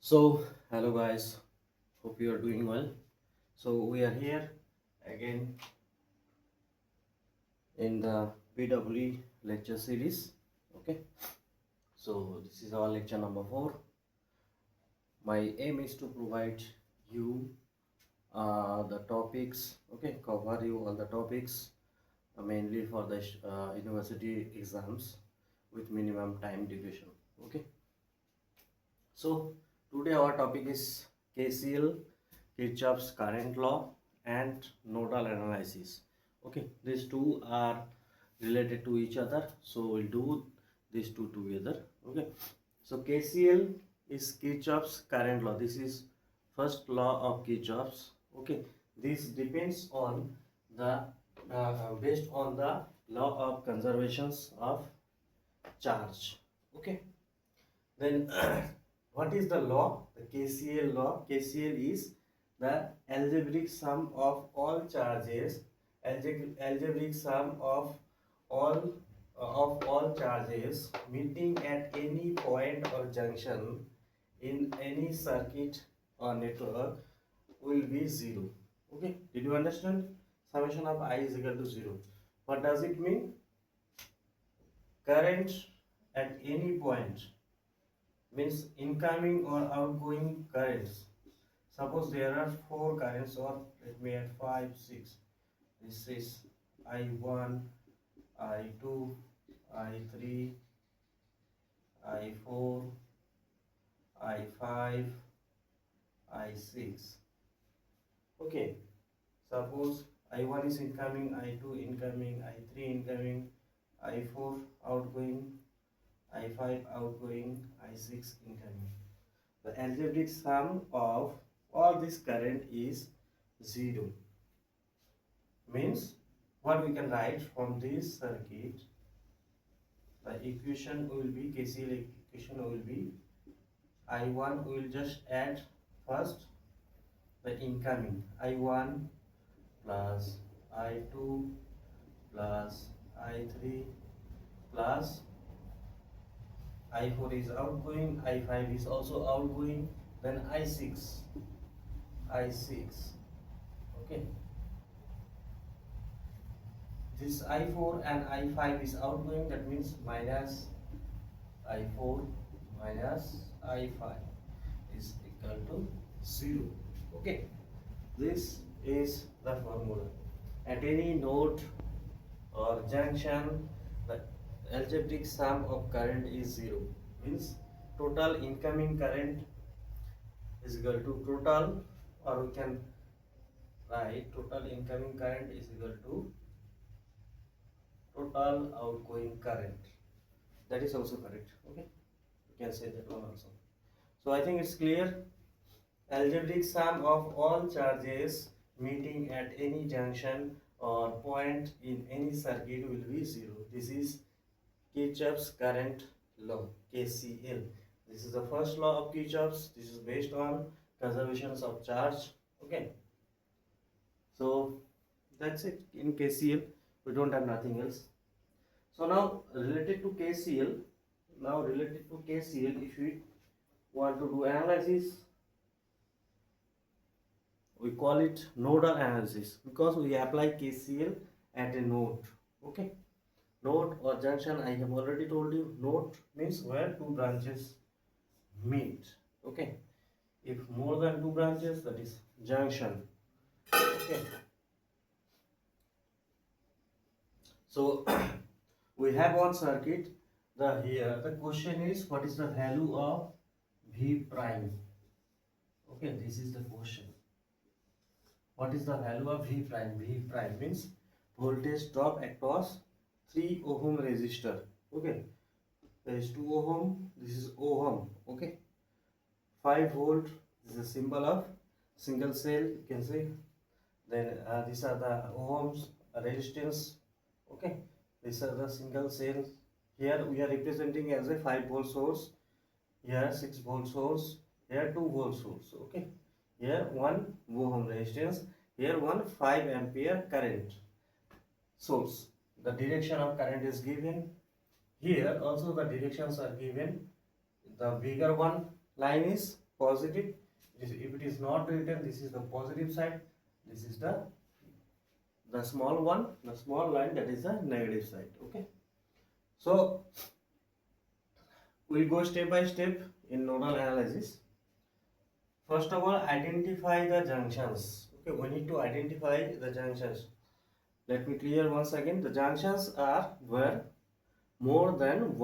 So, hello guys, hope you are doing well. So, we are here again in the PWE lecture series. Okay, so this is our lecture number 4. My aim is to provide you the topics, cover you all the topics mainly for the university exams with minimum time duration. Okay, so today our topic is KCL, Kirchhoff's current law, and nodal analysis. Okay, these two are related to each other, so we'll do these two together. Okay, so KCL is Kirchhoff's current law. This is first law of Kirchhoff's. Okay, this depends on the based on the law of conservations of charge. Okay, then what is the law? The KCL law. KCL is the algebraic sum of all charges, algebraic sum of all charges meeting at any point or junction in any circuit or network will be 0. Okay, did you understand? Summation of I is equal to 0. What does it mean? Current at any point means incoming or outgoing currents. Suppose there are 4 currents, or let me add 5, 6. This is I1, I2, I3, I4, I5, I6. Okay, suppose I1 is incoming, I2 incoming, I3 incoming, I4 outgoing, I5 outgoing, I6 incoming. The algebraic sum of all this current is 0. Means what we can write from this circuit, the equation will be KCL equation will be I1 will just add first the incoming I1 plus I2 plus I3 plus I4 is outgoing, I5 is also outgoing, then I6. Okay, this I4 and I5 is outgoing, that means minus I4 minus I5 is equal to 0. Okay, this is the formula. At any node or junction, the algebraic sum of current is 0. Means total incoming current is equal to total, or we can write total incoming current is equal to total outgoing current. That is also correct. Okay, you can say that one also. So I think it's clear. Algebraic sum of all charges meeting at any junction or point in any circuit will be 0. This is Kirchhoff's current law, KCL. This is the first law of Kirchhoff's. This is based on conservations of charge. Okay, so that's it in KCL. We don't have nothing else. So now related to KCL, if we want to do analysis, we call it nodal analysis because we apply KCL at a node. Okay, node or junction, I have already told you. Node means where two branches meet. Okay, if more than two branches, that is junction. Okay, so we have one circuit. Here the question is, what is the value of V prime? Okay, this is the question. What is the value of V prime? V prime means voltage drop across 3 ohm resistor. Okay, there is 2 ohm, this is ohm. Okay, 5 volt, this is a symbol of single cell, you can say. Then these are the ohms resistance. Okay, these are the single cells. Here we are representing as a 5 volt source, here 6 volt source, here 2 volt source. Okay, here 1 ohm resistance, here 5 ampere current source. The direction of current is given. Here also the directions are given. The bigger one line is positive. If it is not written, this is the positive side. This is the small one, the small line, that is the negative side. Okay. So we'll go step by step in nodal analysis. First of all, identify the junctions. Okay, we need to identify the junctions. Let me clear once again. The junctions are where more than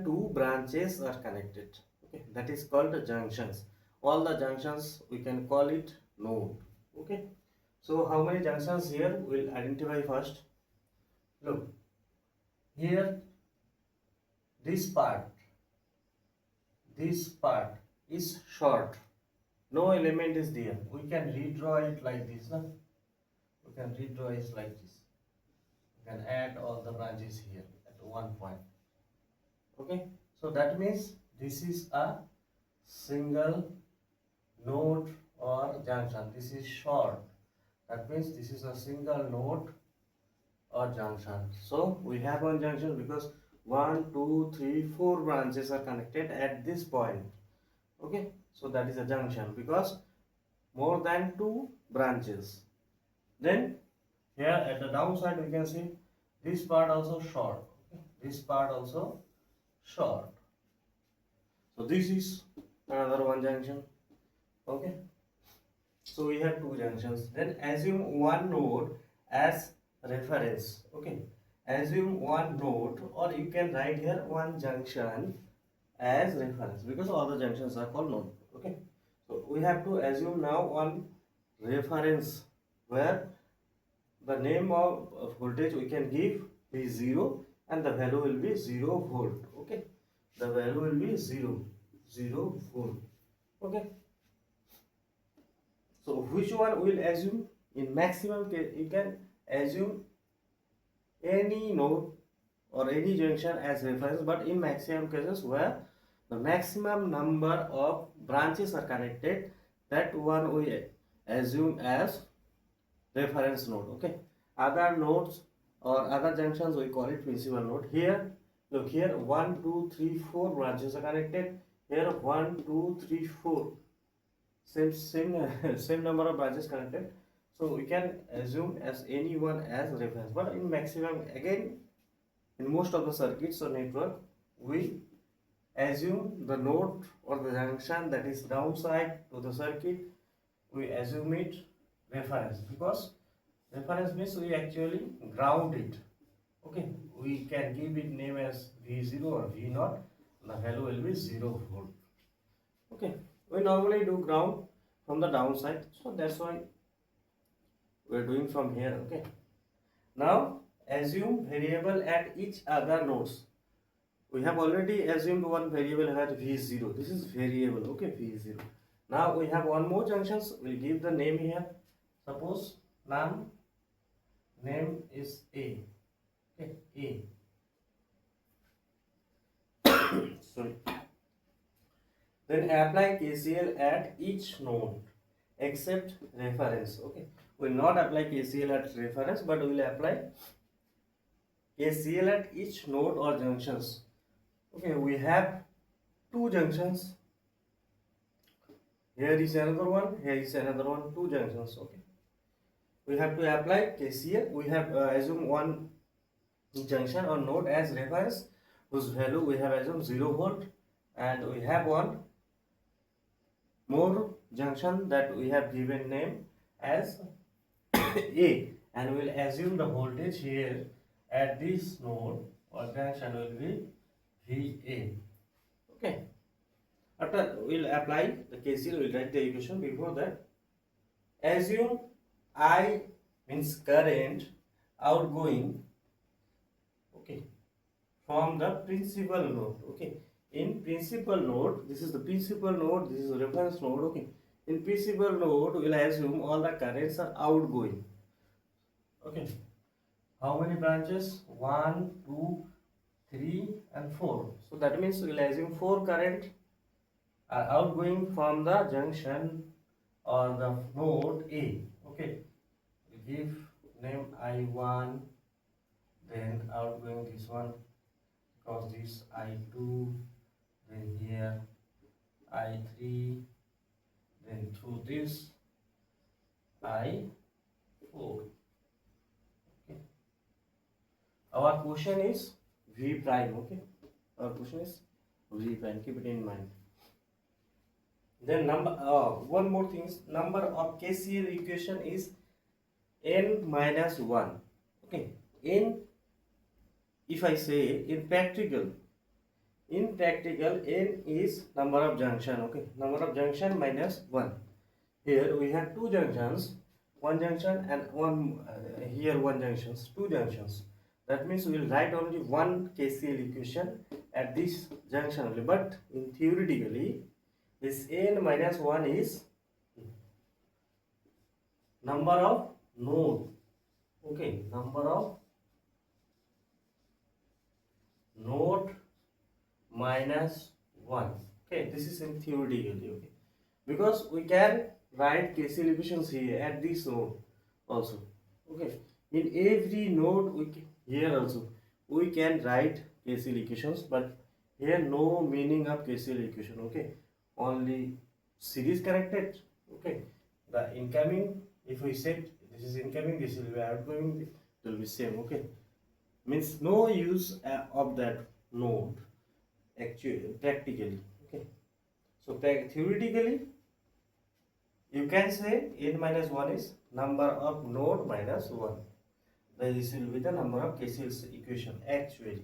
two branches are connected. Okay, that is called the junctions. All the junctions we can call it node. Okay, so how many junctions here? We'll identify first. Look here, this part is short. No element is there. We can redraw it like this. No? We can redraw it like this. We can add all the branches here at one point. Okay, so that means this is a single node or junction. This is short. That means this is a single node or junction. So we have one junction because 1, 2, 3, 4 branches are connected at this point. Okay, so that is a junction because more than 2 branches. Then here at the downside we can see this part also short. Okay? This part also short. So this is another one junction. Okay, so we have 2 junctions. Then assume one node as reference. Okay, assume one node, or you can write here one junction as reference because all the junctions are called node. Okay, so we have to assume now one reference where the name of voltage we can give is 0 and the value will be 0 volt. Okay, the value will be 0 volt. Okay, so which one will assume? In maximum case you can assume any node or any junction as reference, but in maximum cases where the maximum number of branches are connected, that one we assume as reference node. Okay, other nodes or other junctions we call it principal node. Here look, here 1, 2, 3, 4 branches are connected. Here 1, 2, 3, 4, same number of branches connected, so we can assume as any one as reference. But in maximum, again, in most of the circuits or network, we assume the node or the junction that is downside to the circuit, we assume it reference, because reference means we actually ground it. Okay, we can give it name as V0 or V0. The value will be 0 volt. Okay, we normally do ground from the downside, so that's why we're doing from here. Okay, now assume variable at each other nodes. We have already assumed one variable at V0. This is variable. Okay, V0. Now we have one more junctions. We'll give the name here. Suppose name is A. Okay, A. Sorry. Then apply KCL at each node except reference. Okay, we will not apply KCL at reference, but we will apply KCL at each node or junctions. Okay, we have 2 junctions. Here is another one. Here is another one. 2 junctions. Okay, we have to apply KCL. We have assume one junction or node as reference, whose value we have assumed 0 volt, and we have one more junction that we have given name as A, and we will assume the voltage here at this node or junction will be VA. Okay, after we will apply the KCL, we will write the equation. Before that, assume I means current outgoing, okay, from the principal node. Okay, in principal node, this is the principal node, this is the reference node. Okay, in principal node we will assume all the currents are outgoing. Okay, how many branches? 1, 2, 3 and 4. So that means we will assume 4 current are outgoing from the junction or the node A. Okay, we give name I1, then outgoing this one, because this I2, then here I3, then through this I4. Okay. Our question is V prime. Okay. Our question is V prime. Keep it in mind. Then one more thing is number of KCL equation is n minus 1. Okay. In if I say in practical n is number of junction. Okay. Number of junction minus 1. Here we have two junctions, one junction and one here one junctions, two junctions. That means we will write only one KCL equation at this junction only. But in theoretically, this n minus 1 is number of node. Okay, number of node minus 1. Okay, this is in theoretically. Okay, because we can write KCL equations here at this node also. Okay, in every node here also we can write KCL equations, but here no meaning of KCL equation. Okay, only series connected. Okay, the incoming, if we set this is incoming, this will be outgoing, it will be same. Okay, means no use of that node actually practically. Okay, so theoretically you can say n minus 1 is number of node minus 1. This will be the number of KCL equation actually.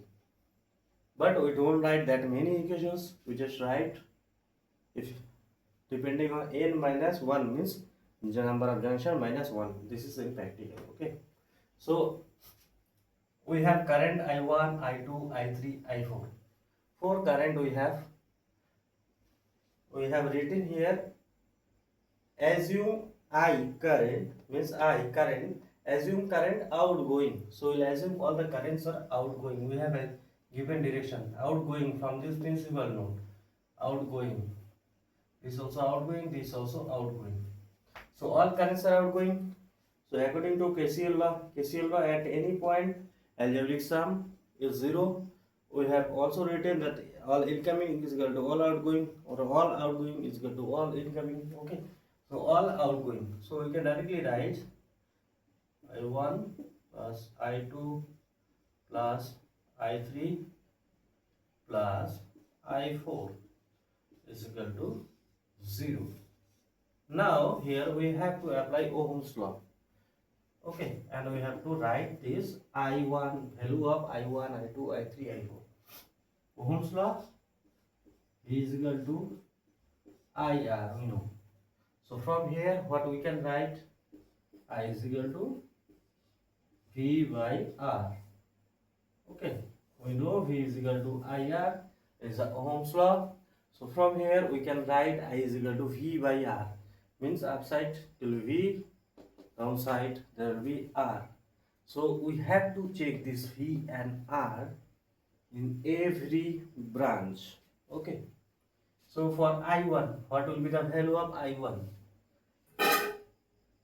But we don't write that many equations. We just write if depending on n minus 1 means the number of junction minus 1. This is in practical. Okay. So we have current I1, I2, I3, I4. For current we have written here assume I current means I current, assume current outgoing. So we'll assume all the currents are outgoing. We have a given direction outgoing from this principal node, outgoing, this also outgoing, this also outgoing. So all currents are outgoing. So according to KCL law at any point algebraic sum is 0. We have also written that all incoming is equal to all outgoing, or all outgoing is equal to all incoming. Okay, so all outgoing. So we can directly write I1 plus I2 plus I3 plus I4 is equal to 0. Now here we have to apply Ohm's law. Okay, and we have to write this I1, value of I1, I2, I3, I4. Ohm's law is equal to IR, we know. So from here what we can write, I is equal to V by R. Okay, we know V is equal to IR is the Ohm's law. So from here we can write I is equal to V by R. Means upside will be V, downside there will be R. So we have to check this V and R in every branch. Okay. So for I1, what will be the value of I1?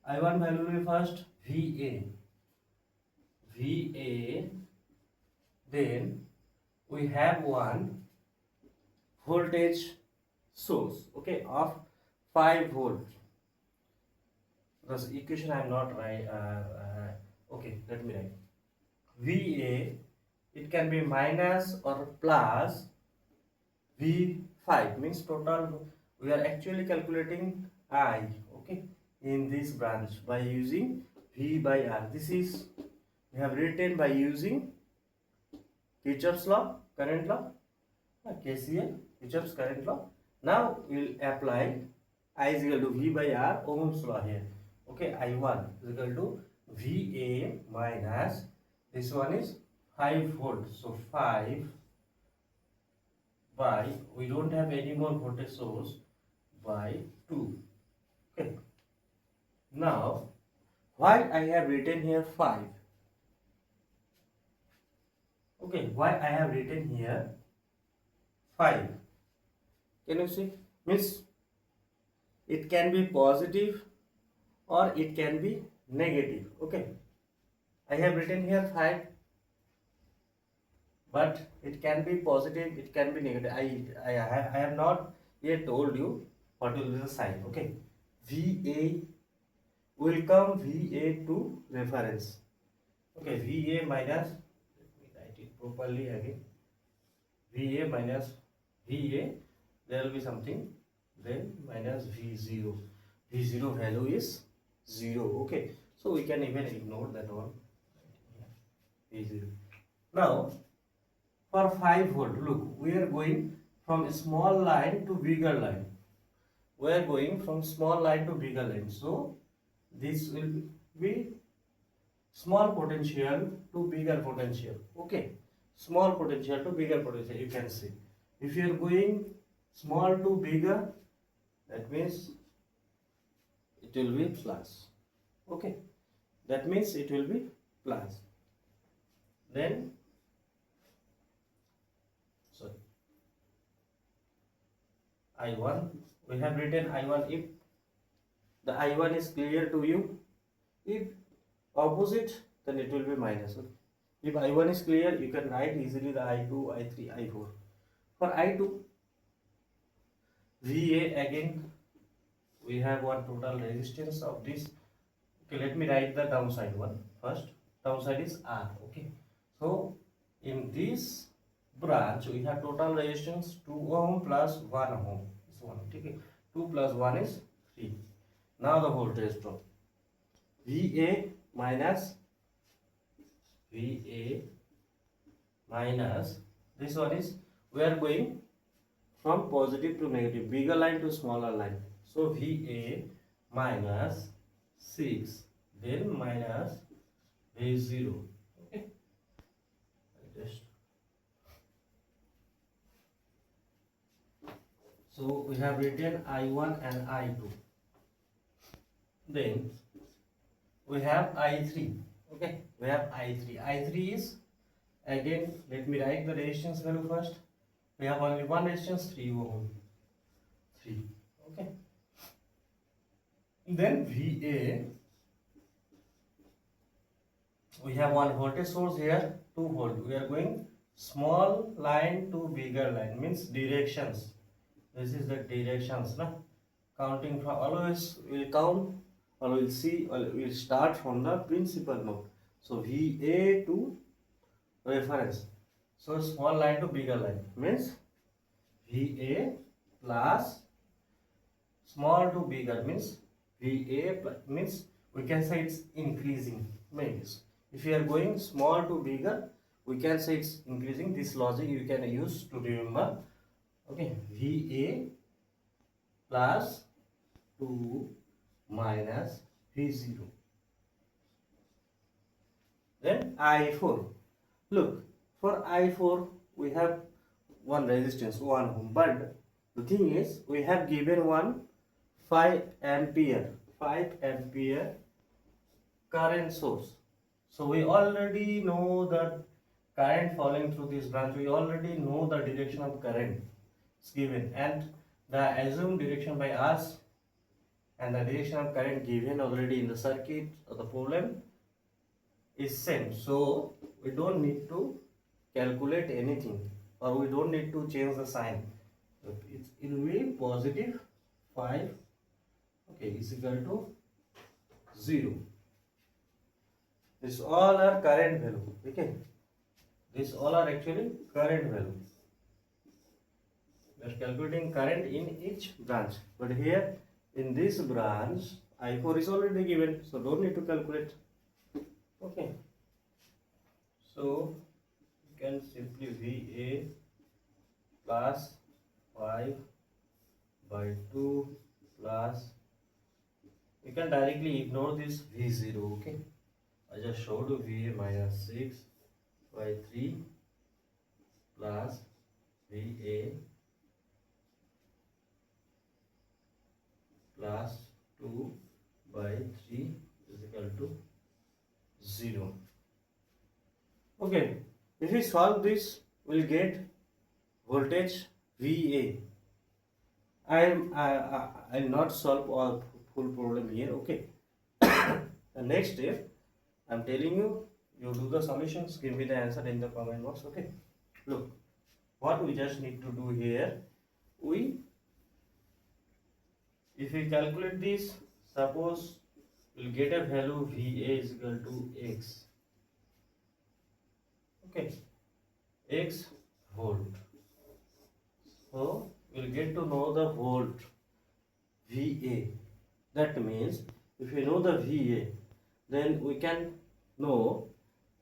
I1 value will be first VA. VA. Then we have one voltage source. Okay, of 5 volt. This equation I am not right. Okay, let me write. VA, it can be minus or plus V5 means total. We are actually calculating I. Okay, in this branch by using V by R. This is we have written by using Kirchhoff's law, current law, KCL, Kirchhoff's current law. Now we will apply I is equal to V by R, Ohm's law here. Okay, I1 is equal to VA minus, this one is 5 volt. So 5 by, we don't have any more voltage source, by 2. Okay. Now, why I have written here 5? Okay, why I have written here 5? Can you see? Means it can be positive or it can be negative. Okay, I have written here 5 but it can be positive, it can be negative. I have not yet told you what will be the sign. Okay, VA will come VA to reference. Okay, VA minus, let me write it properly again, VA minus VA, there will be something, then minus V0. V0 value is 0. Okay, so we can even ignore that one. V0. Now for 5 volt, look, we are going from a small line to bigger line. We are going from small line to bigger line. So this will be small potential to bigger potential. Okay, small potential to bigger potential, you can see. If you are going small to bigger, that means it will be plus. Okay, that means it will be plus. Then sorry, I1, we have written I1 if the I1 is clear to you. If opposite, then it will be minus. If I1 is clear, you can write easily the I2, I3, I4. For I2, VA, again we have one total resistance of this. Okay, let me write the downside one first. Downside is R. Okay, so in this branch we have total resistance 2 ohm plus 1 ohm is 1. Okay, 2 plus 1 is 3. Now the voltage drop, VA minus this one is, we are going from positive to negative, bigger line to smaller line. So VA minus 6, then minus V0. Okay, just so we have written I1 and I2. Then we have I3. Okay, we have I3. I3 is, again let me write the resistance value first. We have only one resistance, 3 ohm. 3. Okay. Then VA, we have one voltage source here, 2 volt. We are going small line to bigger line, means directions. This is the directions, na? Counting from, always we'll count, or we'll see, or we'll start from the principal node. So VA to reference. So small line to bigger line means VA plus small to bigger means VA plus, means we can say it's increasing. Means if you are going small to bigger, we can say it's increasing. This logic you can use to remember. Okay, VA plus 2 minus V0. Then I4. Look, for I4 we have one resistance 1 ohm, but the thing is we have given one 5 ampere current source. So we already know that current falling through this branch, we already know the direction of current is given, and the assumed direction by us and the direction of current given already in the circuit or the problem is same. So we don't need to calculate anything, or we don't need to change the sign. It will be positive 5, okay, is equal to 0. This all are current value. Okay, this all are actually current value. We are calculating current in each branch, but here in this branch I4 is already given, so don't need to calculate. Okay, so you can simply VA plus 5 by 2 plus, you can directly ignore this V0. Okay, I just showed you VA minus 6 by 3 plus VA plus 2 by 3 is equal to 0. Okay, if we solve this, we'll get voltage VA. I'll not solve all full problem here. Okay. The next step, I'm telling you, you do the solutions, give me the answer in the comment box. Okay. Look, what we just need to do here, if we calculate this, suppose we'll get a value VA is equal to X. Okay, X volt. So we'll get to know the volt VA. That means if we know the VA, then we can know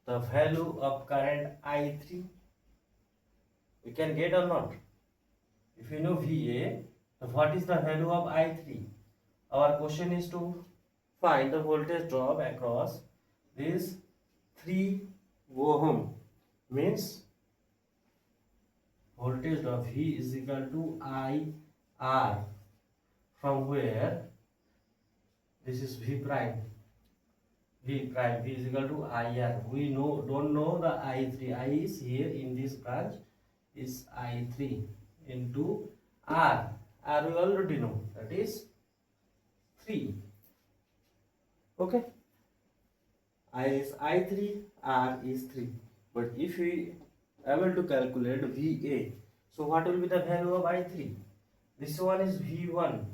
the value of current I3. We can get or not? If we know VA, what is the value of I3? Our question is to find the voltage drop across this 3 ohm. Means voltage drop V is equal to IR, from where this is V prime. V is equal to IR. We don't know the I3. I is here in this branch is I3 into R. R we already know, that is 3. Okay. I is I3, R is 3. But if we able to calculate VA, so what will be the value of I3? This one is V1,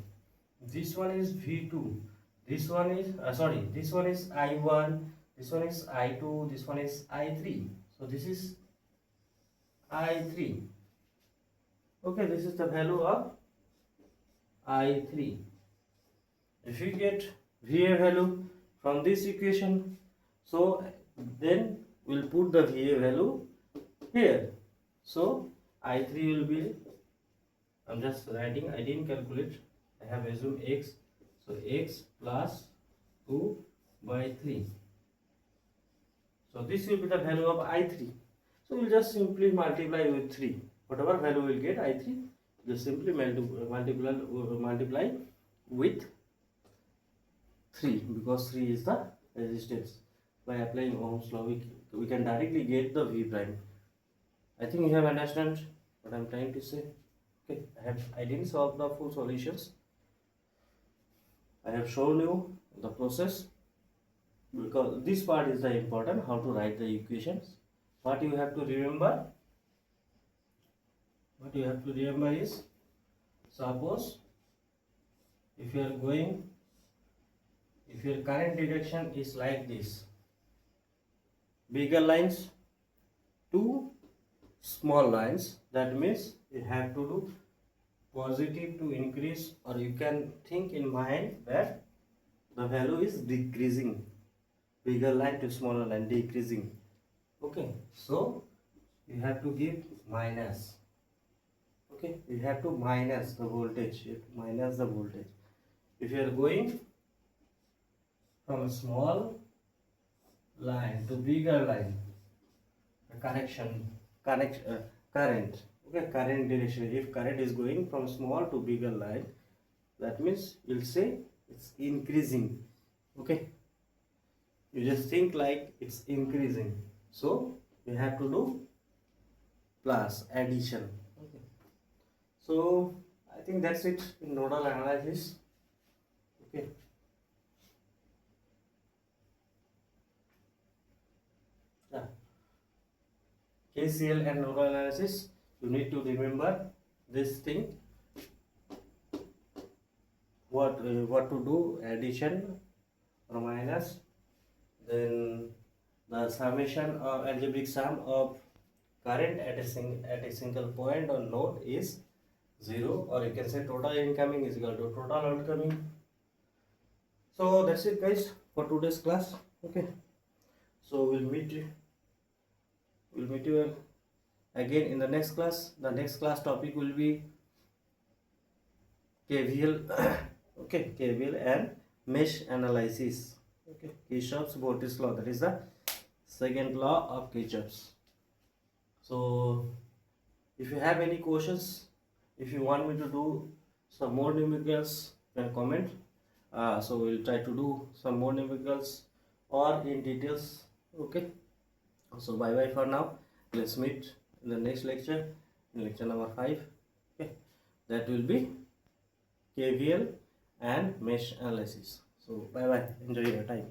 this one is V2, this one is this one is I1, this one is I2, this one is I3. So this is I3. Okay, this is the value of I3. If we get VA value from this equation, so then we'll put the VA value here. So I3 will be, I'm just writing, I didn't calculate, I have assumed X. So X plus 2 by 3. So this will be the value of I3. So we'll just simply multiply with 3. Whatever value we'll get I3, just simply multiply with 3, because 3 is the resistance. By applying Ohm's law, we can directly get the V prime. I think you have understand what I'm trying to say. Okay, I didn't solve the full solutions. I have shown you the process, because this part is the important, how to write the equations. What you have to remember is, suppose if your current direction is like this, bigger lines to small lines, that means you have to do positive to increase, or you can think in mind that the value is decreasing, bigger line to smaller line decreasing. Okay, so you have to give minus. Okay, you have to minus the voltage. If you are going from a small line to bigger line, current. Okay, current direction. If current is going from small to bigger line, that means you'll say it's increasing. Okay, you just think like it's increasing, so you have to do plus addition. Okay, so I think that's it in nodal analysis. Okay, yeah, KCL and nodal analysis, you need to remember this thing, what to do, addition or minus, then the summation or algebraic sum of current at a single point or node is 0, or you can say total incoming is equal to total outgoing. So that's it guys for today's class. Okay, so we'll meet you again in the next class. The next class topic will be KVL. Okay, KVL and mesh analysis. Okay, Kirchhoff's voltage law, that is the second law of Kirchhoff's. So if you have any questions, if you want me to do some more numericals, you can comment. So we'll try to do some more numericals or in details. Okay, so bye bye for now. Let's meet in the next lecture, in lecture number 5. Okay, that will be KVL and mesh analysis. So bye bye, enjoy your time.